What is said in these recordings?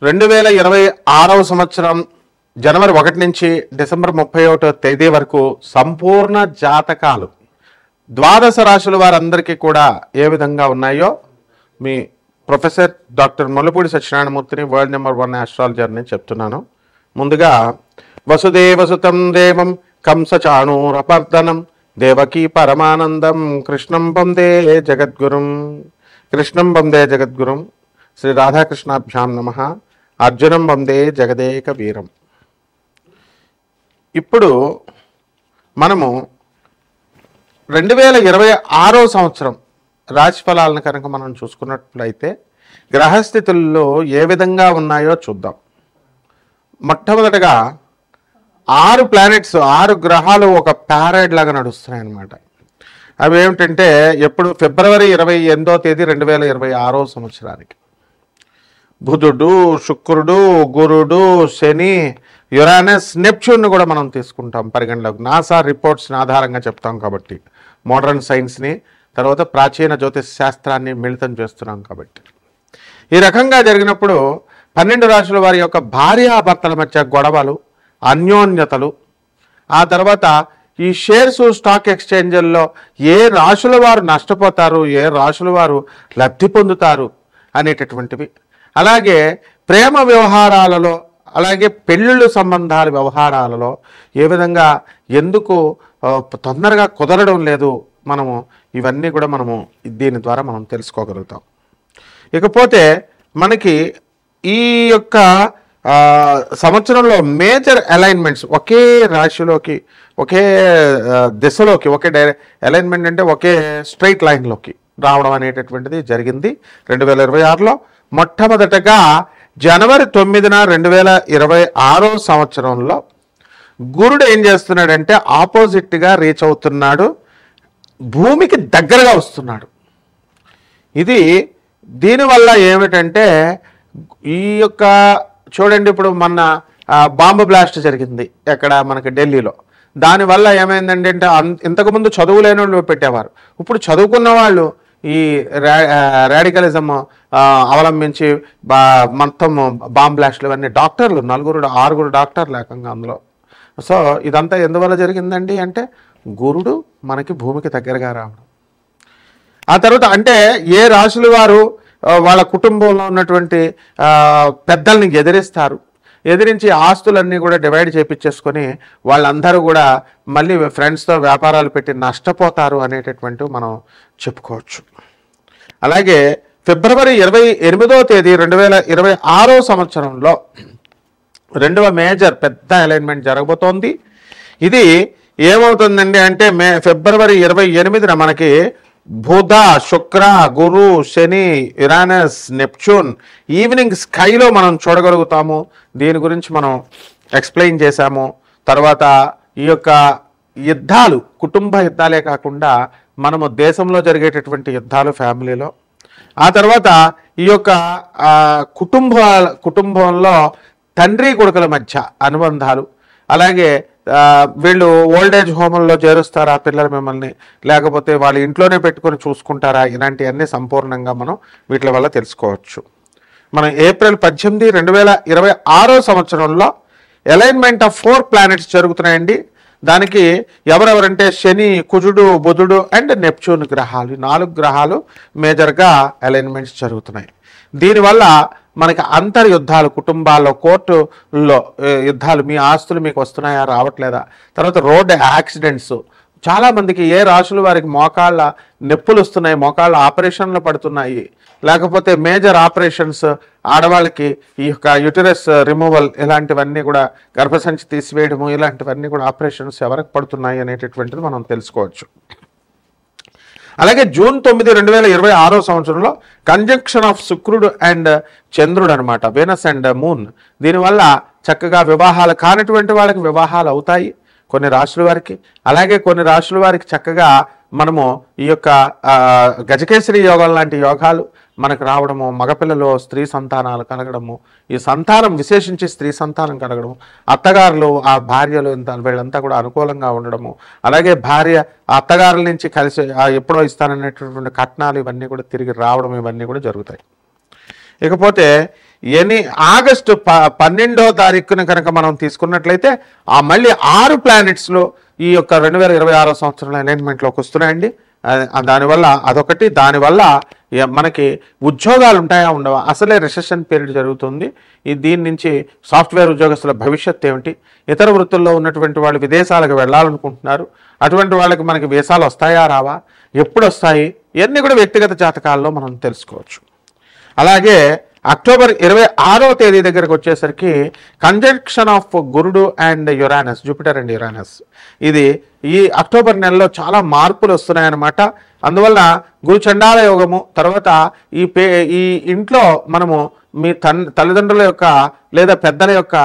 2026వ సంవత్సరం జనవరి 1 నుంచి డిసెంబర్ 31వ తేదీ వరకు సంపూర్ణ జాతకాలు ద్వాదశ రాశుల వారందరికీ కూడా ఏ విధంగా ఉన్నాయో మీ ప్రొఫెసర్ డాక్టర్ ముల్లపూడి సత్యనారాయణమూర్తిని వరల్డ్ నెంబర్ 1 ఆస్ట్రాలజర్ని చెప్తున్నాను. ముందుగా వసుదేవసుతం దేవం కంసచాణూరపర్దనం దేవకీ పరమానందం కృష్ణం వందే జగద్గురుం శ్రీ రాధాకృష్ణాభ్యాం నమః. అర్జునం వందే జగదేక వీరం. ఇప్పుడు మనము 2026వ సంవత్సరం రాశి ఫలాలను కనుక మనం చూసుకున్నట్లయితే గ్రహస్థితుల్లో ఏ విధంగా ఉన్నాయో చూద్దాం. మొట్టమొదటగా 6 ప్లానెట్స్ 6 గ్రహాలు ఒక ప్యారైడ్ లాగా నడుస్తున్నాయి అన్నమాట. అవి ఏమిటంటే ఎప్పుడు ఫిబ్రవరి 28వ తేదీ 2026వ సంవత్సరానికి బుధుడు, శుక్రుడు, గురుడు, శని, యురానస్, నెప్ట్యూన్ కూడా మనం తీసుకుంటాం పరిగణలోకి. నాసా రిపోర్ట్స్ని ఆధారంగా చెప్తాం కాబట్టి, మోడర్న్ సైన్స్ని తర్వాత ప్రాచీన జ్యోతిష శాస్త్రాన్ని మిళితం చేస్తున్నాం కాబట్టి. ఈ రకంగా జరిగినప్పుడు 12 రాశుల వారి యొక్క భార్యాభర్తల మధ్య గొడవలు, అన్యోన్యతలు, ఆ తర్వాత ఈ షేర్స్ స్టాక్ ఎక్స్చేంజ్ల్లో ఏ రాశుల వారు నష్టపోతారు, ఏ రాశుల వారు లబ్ధి పొందుతారు అనేటటువంటివి, అలాగే ప్రేమ వ్యవహారాలలో, అలాగే పెళ్ళిళ్ళు సంబంధాల వ్యవహారాలలో ఏ విధంగా ఎందుకు తొందరగా కుదరడం లేదు, మనము ఇవన్నీ కూడా మనము దీని ద్వారా మనం తెలుసుకోగలుగుతాం. ఇకపోతే మనకి ఈ యొక్క సంవత్సరంలో మేజర్ అలైన్మెంట్స్ ఒకే రాశిలోకి, ఒకే దిశలోకి, ఒకే అలైన్మెంట్ అంటే ఒకే స్ట్రైట్ లైన్లోకి రావడం అనేటటువంటిది జరిగింది 2026లో. మొట్టమొదటగా జనవరి 9న 2026వ సంవత్సరంలో గురుడు ఏం చేస్తున్నాడంటే ఆపోజిట్గా రీచ్ అవుతున్నాడు, భూమికి దగ్గరగా వస్తున్నాడు. ఇది దీనివల్ల ఏమిటంటే ఈ యొక్క చూడండి, ఇప్పుడు మొన్న బాంబు బ్లాస్ట్ జరిగింది ఎక్కడ మనకి ఢిల్లీలో. దానివల్ల ఏమైందంటే ఇంతకుముందు చదువు లేని వాళ్ళు పెట్టేవారు, ఇప్పుడు చదువుకున్న వాళ్ళు ఈ రాడికలిజం అవలంబించి మొత్తం బాంబ్ బ్లాస్ట్లు ఇవన్నీ డాక్టర్లు 4-6 డాక్టర్లు ఏకంగా అందులో. సో ఇదంతా ఎందువల్ల జరిగిందండి అంటే గురుడు మనకి భూమికి దగ్గరగా రావడం. ఆ తర్వాత అంటే ఏ రాశుల వారు వాళ్ళ కుటుంబంలో ఉన్నటువంటి పెద్దల్ని ఎదిరించి ఆస్తులన్నీ కూడా డివైడ్ చేయించేసుకొని వాళ్ళందరూ కూడా మళ్ళీ ఫ్రెండ్స్తో వ్యాపారాలు పెట్టి నష్టపోతారు అనేటటువంటి మనం చెప్పుకోవచ్చు. అలాగే ఫిబ్రవరి 28వ తేదీ 2026వ సంవత్సరంలో 2వ మేజర్ పెద్ద అలైన్మెంట్ జరగబోతోంది. ఇది ఏమవుతుందండి అంటే ఫిబ్రవరి 28న మనకి బుధ, శుక్ర, గురు, శని, యురానస్, నెప్ట్యూన్ ఈవినింగ్ స్కైలో మనం చూడగలుగుతాము. దీని గురించి మనం ఎక్స్ప్లెయిన్ చేశాము. తర్వాత ఈ యొక్క యుద్ధాలు కుటుంబ యుద్ధాలే కాకుండా మనము దేశంలో జరిగేటటువంటి యుద్ధాలు ఫ్యామిలీలో, ఆ తర్వాత ఈ యొక్క కుటుంబంలో తండ్రి కొడుకుల మధ్య అనుబంధాలు, అలాగే వీళ్ళు ఓల్డేజ్ హోమ్లో చేరుస్తారా పిల్లలు మిమ్మల్ని, లేకపోతే వాళ్ళ ఇంట్లోనే పెట్టుకొని చూసుకుంటారా, ఇలాంటివన్నీ సంపూర్ణంగా మనం వీటి వల్ల తెలుసుకోవచ్చు. మనం ఏప్రిల్ 18, 2026వ సంవత్సరంలో అలైన్మెంట్ ఆఫ్ 4 ప్లానెట్స్ జరుగుతున్నాయండి. దానికి ఎవరెవరంటే శని, కుజుడు, బుధుడు అండ్ నెప్ట్యూన్ గ్రహాలు, 4 గ్రహాలు మేజర్గా అలైన్మెంట్స్ జరుగుతున్నాయి. దీనివల్ల మనకి అంతర్యుద్ధాలు, కుటుంబాల్లో కోర్టుల్లో యుద్ధాలు, మీ ఆస్తులు మీకు వస్తున్నాయా రావట్లేదా, తర్వాత రోడ్ యాక్సిడెంట్స్, చాలామందికి ఏ రాశుల వారికి మోకాళ్ళ నొప్పులు వస్తున్నాయి, మోకాళ్ళ ఆపరేషన్లు పడుతున్నాయి, లేకపోతే మేజర్ ఆపరేషన్స్ ఆడవాళ్ళకి ఈ యొక్క యూటరస్ రిమూవల్ ఇలాంటివన్నీ కూడా, గర్భసంచి తీసివేయడము ఇలాంటివన్నీ కూడా ఆపరేషన్స్ ఎవరికి పడుతున్నాయి అనేటటువంటిది మనం తెలుసుకోవచ్చు. అలాగే జూన్ 9, 2026వ సంవత్సరంలో కంజంక్షన్ ఆఫ్ శుక్రుడు అండ్ చంద్రుడు అనమాట, వీనస్ అండ్ మూన్. దీనివల్ల చక్కగా వివాహాలు కానటువంటి వాళ్ళకి వివాహాలు అవుతాయి కొన్ని రాశుల వారికి. అలాగే కొన్ని రాశుల వారికి చక్కగా మనము ఈ యొక్క గజకేసరి యోగాలు లాంటి యోగాలు మనకు రావడము, మగపిల్లలు స్త్రీ సంతానాలు కలగడము, ఈ సంతానం విశేషించి స్త్రీ సంతానం కలగడము, అత్తగారులు ఆ భార్యలు వీళ్ళంతా కూడా అనుకూలంగా ఉండడము, అలాగే భార్య అత్తగారుల నుంచి కలిసి ఎప్పుడో ఇస్తాననేటటువంటి కట్నాలు ఇవన్నీ కూడా తిరిగి రావడం, ఇవన్నీ కూడా జరుగుతాయి. ఇకపోతే ఆగస్టు 12వ తారీఖున కనుక మనం తీసుకున్నట్లయితే ఆ మళ్ళీ 6 ప్లానెట్స్లో ఈ యొక్క 2026 సంవత్సరంలో అలైన్మెంట్లోకి వస్తున్నాయండి. దానివల్ల అదొకటి. దానివల్ల మనకి ఉద్యోగాలు ఉంటాయా ఉండవా, అసలే రిసెషన్ పీరియడ్ జరుగుతుంది. దీని నుంచి సాఫ్ట్వేర్ ఉద్యోగస్తుల భవిష్యత్తు ఏమిటి, ఇతర వృత్తుల్లో ఉన్నటువంటి వాళ్ళు విదేశాలకు వెళ్ళాలనుకుంటున్నారు, అటువంటి వాళ్ళకి మనకి వీసాలు వస్తాయా రావా, ఎప్పుడు వస్తాయి, ఇవన్నీ కూడా వ్యక్తిగత జాతకాల్లో మనం తెలుసుకోవచ్చు. అలాగే అక్టోబర్ 26వ తేదీ దగ్గరకు వచ్చేసరికి కంజంక్షన్ ఆఫ్ గురుడు and Uranus, Jupiter and Uranus, ఇది ఈ అక్టోబర్ నెలలో చాలా మార్పులు వస్తున్నాయన్నమాట. అందువల్ల గురు చండాల యోగము, తర్వాత ఈ ఇంట్లో మనము మీ తల్లిదండ్రుల యొక్క లేదా పెద్దల యొక్క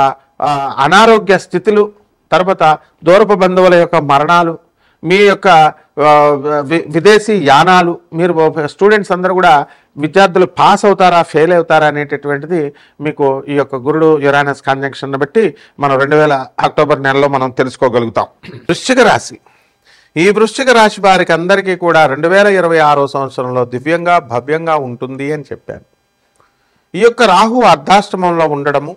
అనారోగ్య స్థితులు, తర్వాత దూరపు బంధువుల యొక్క మరణాలు, మీ యొక్క విదేశీ యానాలు, మీరు స్టూడెంట్స్ అందరూ కూడా విద్యార్థులు పాస్ అవుతారా ఫెయిల్ అవుతారా అనేటటువంటిది మీకు ఈ యొక్క గురుడు యురానస్ కాంజంక్షన్ బట్టి మనం అక్టోబర్ నెలలో మనం తెలుసుకోగలుగుతాం. వృశ్చిక రాశి, ఈ వృశ్చిక రాశి వారికి అందరికీ కూడా 2026 సంవత్సరంలో దివ్యంగా భవ్యంగా ఉంటుంది అని చెప్పాను. ఈ యొక్క రాహు అర్ధాష్టమంలో ఉండడము,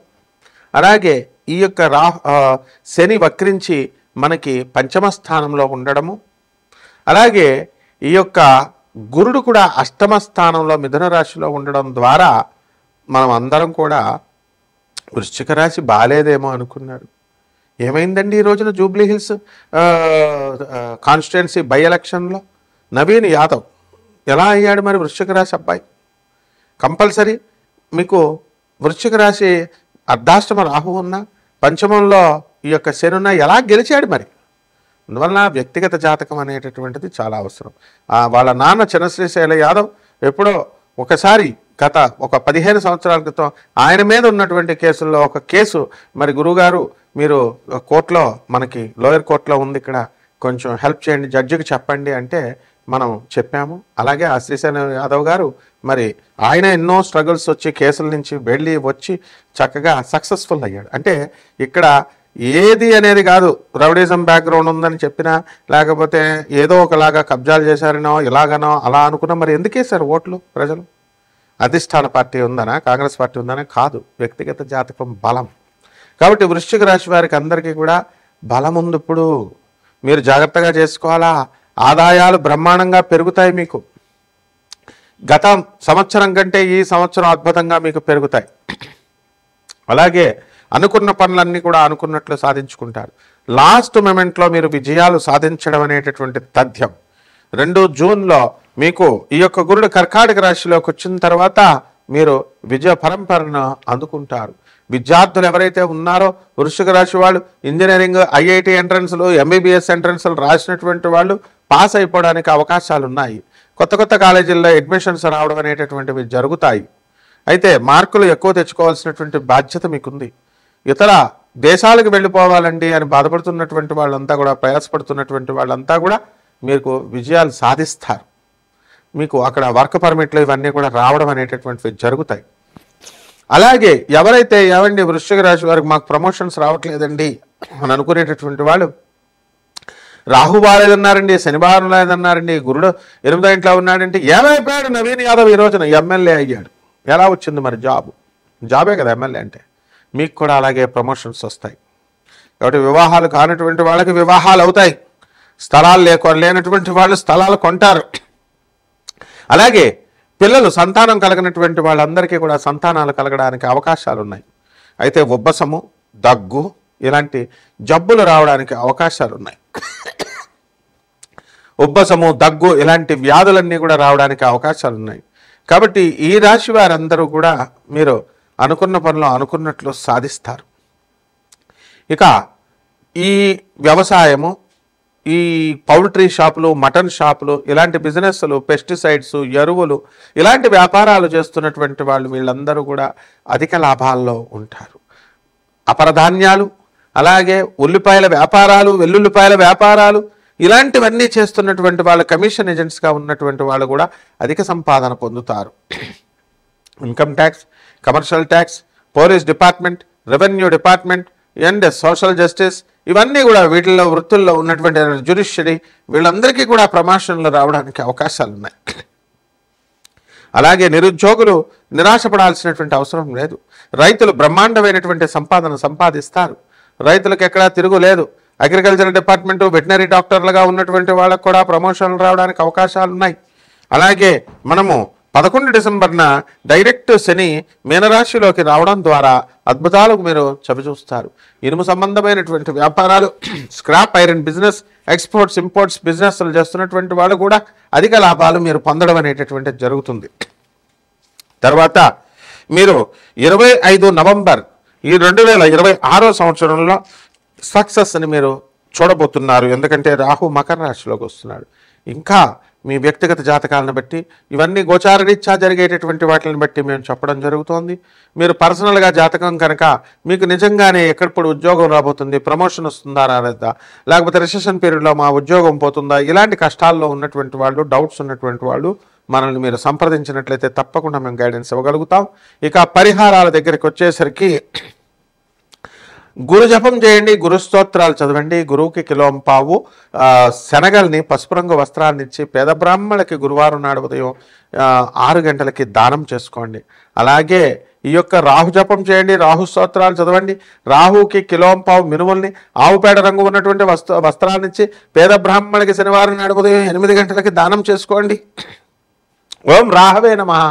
అలాగే ఈ యొక్క శని వక్రించి మనకి పంచమ స్థానంలో ఉండడము, అలాగే ఈ యొక్క గురుడు కూడా అష్టమ స్థానంలో మిథున రాశిలో ఉండడం ద్వారా మనం అందరం కూడా వృశ్చిక రాశి బాలేదేమో అనుకున్నారు. ఏమైందండి ఈ రోజున జూబ్లీ హిల్స్ కాన్స్టిట్యుయెన్సీ బై ఎలక్షన్లో నవీన్ యాదవ్ ఎలా అయ్యాడు మరి వృశ్చిక రాశి అబ్బాయి? కంపల్సరీ మీకు వృశ్చిక రాశి అర్ధాష్టమ రాహు ఉన్న పంచమంలో ఈ యొక్క శని ఎలా గెలిచాడు మరి? అందువల్ల వ్యక్తిగత జాతకం అనేటటువంటిది చాలా అవసరం. వాళ్ళ నాన్న చిన్నశ్రీశైల యాదవ్ ఎప్పుడో ఒకసారి గత ఒక 15 సంవత్సరాల క్రితం ఆయన మీద ఉన్నటువంటి కేసుల్లో ఒక కేసు మరి గురువుగారు మీరు కోర్టులో మనకి లోయర్ కోర్టులో ఉంది, ఇక్కడ కొంచెం హెల్ప్ చేయండి, జడ్జికి చెప్పండి అంటే మనం చెప్పాము. అలాగే ఆ శ్రీశైల యాదవ్ గారు మరి ఆయన ఎన్నో స్ట్రగుల్స్ వచ్చి కేసుల నుంచి వెళ్ళి వచ్చి చక్కగా సక్సెస్ఫుల్ అయ్యాడు. అంటే ఇక్కడ ఏది అనేది కాదు, రౌడీజం బ్యాక్గ్రౌండ్ ఉందని చెప్పినా, లేకపోతే ఏదో ఒకలాగా కబ్జాలు చేశారనో ఇలాగనో అలా అనుకున్నా మరి ఎందుకు వేశారు ఓట్లు ప్రజలు? అధిష్టాన పార్టీ ఉందనా, కాంగ్రెస్ పార్టీ ఉందనా? కాదు, వ్యక్తిగత జాతకం బలం. కాబట్టి వృశ్చిక రాశి వారికి అందరికీ కూడా బలం ఉంది. ఇప్పుడు మీరు జాగ్రత్తగా చేసుకోవాలా. ఆదాయాలు బ్రహ్మాండంగా పెరుగుతాయి మీకు. గత సంవత్సరం కంటే ఈ సంవత్సరం అద్భుతంగా మీకు పెరుగుతాయి. అలాగే అనుకున్న పనులన్నీ కూడా అనుకున్నట్లు సాధించుకుంటారు. లాస్ట్ మొమెంట్లో మీరు విజయాలు సాధించడం అనేటటువంటి తథ్యం. 2 జూన్లో మీకు ఈ యొక్క గురుడు కర్కాటక రాశిలోకి వచ్చిన తర్వాత మీరు విజయ పరంపరను అందుకుంటారు. విద్యార్థులు ఎవరైతే ఉన్నారో వృశ్చిక రాశి వాళ్ళు ఇంజనీరింగ్, ఐఐటి ఎంట్రన్స్లు, ఎంబీబీఎస్ ఎంట్రన్స్లు రాసినటువంటి వాళ్ళు పాస్ అయిపోవడానికి అవకాశాలు ఉన్నాయి. కొత్త కొత్త కాలేజీల్లో అడ్మిషన్స్ రావడం అనేటటువంటివి జరుగుతాయి. అయితే మార్కులు ఎక్కువ తెచ్చుకోవాల్సినటువంటి బాధ్యత మీకుంది. ఇతర దేశాలకు వెళ్ళిపోవాలండి అని బాధపడుతున్నటువంటి వాళ్ళంతా కూడా, ప్రయాసపడుతున్నటువంటి వాళ్ళంతా కూడా మీకు విజయాలు సాధిస్తారు. మీకు అక్కడ వర్క్ పర్మిట్లు ఇవన్నీ కూడా రావడం అనేటటువంటివి జరుగుతాయి. అలాగే ఎవరైతే ఏమండి వృశ్చిక రాశి వారికి మాకు ప్రమోషన్స్ రావట్లేదండి అని అనుకునేటటువంటి వాళ్ళు, రాహు బాలేదన్నారండి, శని బాలేదన్నారండి, గురుడు 8వ ఇంట్లో ఉన్నాడంటే ఏమైపోయాడు నవీన్ యాదవ్ ఈ రోజున ఎమ్మెల్యే అయ్యాడు. ఎలా వచ్చింది మరి జాబే కదా ఎమ్మెల్యే అంటే. మీకు కూడా అలాగే ప్రమోషన్స్ వస్తాయి. కాబట్టి వివాహాలు కానటువంటి వాళ్ళకి వివాహాలు అవుతాయి. స్థలాలు లేనటువంటి వాళ్ళు స్థలాలు కొంటారు. అలాగే పిల్లలు సంతానం కలగనటువంటి వాళ్ళందరికీ కూడా సంతానాలు కలగడానికి అవకాశాలు ఉన్నాయి. అయితే ఉబ్బసము, దగ్గు ఇలాంటి జబ్బులు రావడానికి అవకాశాలు ఉన్నాయి. ఉబ్బసము, దగ్గు ఇలాంటి వ్యాధులన్నీ కూడా రావడానికి అవకాశాలు ఉన్నాయి. కాబట్టి ఈ రాశి వారందరూ కూడా మీరు అనుకున్న పనులు అనుకున్నట్లు సాధిస్తారు. ఇక ఈ వ్యవసాయము, ఈ పౌల్ట్రీ షాపులు, మటన్ షాపులు ఇలాంటి బిజినెస్లు, పెస్టిసైడ్స్, ఎరువులు ఇలాంటి వ్యాపారాలు చేస్తున్నటువంటి వాళ్ళు వీళ్ళందరూ కూడా అధిక లాభాల్లో ఉంటారు. అపరధాన్యాలు, అలాగే ఉల్లిపాయల వ్యాపారాలు, వెల్లుల్లిపాయల వ్యాపారాలు ఇలాంటివన్నీ చేస్తున్నటువంటి వాళ్ళు, కమిషన్ ఏజెంట్స్గా ఉన్నటువంటి వాళ్ళు కూడా అధిక సంపాదన పొందుతారు. Income tax, commercial tax, police department, revenue department and social justice ఇవన్నీ కూడా వీటిల్లో వృత్తుల్లో ఉన్నటువంటి జ్యుడిషియరీ వీళ్ళందరికీ కూడా ప్రమోషన్లు రావడానికి అవకాశాలు ఉన్నాయి. అలాగే నిరుద్యోగులు నిరాశపడాల్సినటువంటి అవసరం లేదు. రైతులు బ్రహ్మాండమైనటువంటి సంపాదన సంపాదిస్తారు. రైతులకు ఎక్కడా తిరుగులేదు. అగ్రికల్చర్ డిపార్ట్మెంటు వెటనరీ డాక్టర్లుగా ఉన్నటువంటి వాళ్ళకు కూడా ప్రమోషన్లు రావడానికి అవకాశాలు ఉన్నాయి. అలాగే మనము 11 డిసెంబర్న డైరెక్ట్ శని మీనరాశిలోకి రావడం ద్వారా అద్భుతాలకు మీరు చవిచూస్తారు. ఇనుము సంబంధమైనటువంటి వ్యాపారాలు, scrap iron business, exports imports బిజినెస్లు చేస్తున్నటువంటి వాళ్ళు కూడా అధిక లాభాలు మీరు పొందడం అనేటటువంటిది జరుగుతుంది. తర్వాత మీరు 25 నవంబర్ ఈ 2026 సంవత్సరంలో సక్సెస్ని మీరు చూడబోతున్నారు. ఎందుకంటే రాహు మకర రాశిలోకి వస్తున్నాడు. ఇంకా మీ వ్యక్తిగత జాతకాలను బట్టి ఇవన్నీ గోచారరీత్యా జరిగేటటువంటి వాటిని బట్టి మేము చెప్పడం జరుగుతోంది. మీరు పర్సనల్గా జాతకం కనుక మీకు నిజంగానే ఎక్కడప్పుడు ఉద్యోగం రాబోతుంది, ప్రమోషన్ వస్తుందా రాలేదా, లేకపోతే రిసెషన్ పీరియడ్లో మా ఉద్యోగం పోతుందా, ఇలాంటి కష్టాల్లో ఉన్నటువంటి వాళ్ళు, డౌట్స్ ఉన్నటువంటి వాళ్ళు మనల్ని మీరు సంప్రదించినట్లయితే తప్పకుండా మేము గైడెన్స్ ఇవ్వగలుగుతాం. ఇక పరిహారాల దగ్గరికి వచ్చేసరికి గురు జపం చేయండి, గురు స్తోత్రాలు చదవండి, గురువుకి కిలోంపావు శనగల్ని పసుపు రంగు వస్త్రాన్ని ఇచ్చి పేద బ్రాహ్మణులకి గురువారం నాడు ఉదయం 6 గంటలకి దానం చేసుకోండి. అలాగే ఈ యొక్క రాహు జపం చేయండి, రాహు స్తోత్రాలు చదవండి, రాహుకి కిలోంపావు మినుముల్ని ఆవుపేడ రంగు ఉన్నటువంటి వస్త్రాన్ని ఇచ్చి పేద బ్రాహ్మణులకి శనివారం నాడు ఉదయం 8 గంటలకి దానం చేసుకోండి. ఓం రాహవే నమః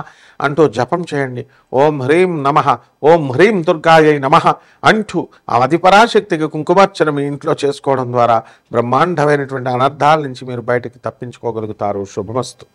అంటూ జపం చేయండి. ఓం హ్రీం నమః, ఓం హ్రీం దుర్గాయై నమః అంటూ ఆ ఆదిపరాశక్తికి కుంకుమార్చన మీ ఇంట్లో చేసుకోవడం ద్వారా బ్రహ్మాండమైనటువంటి అనర్థాల నుంచి మీరు బయటికి తప్పించుకోగలుగుతారు. శుభమస్తు.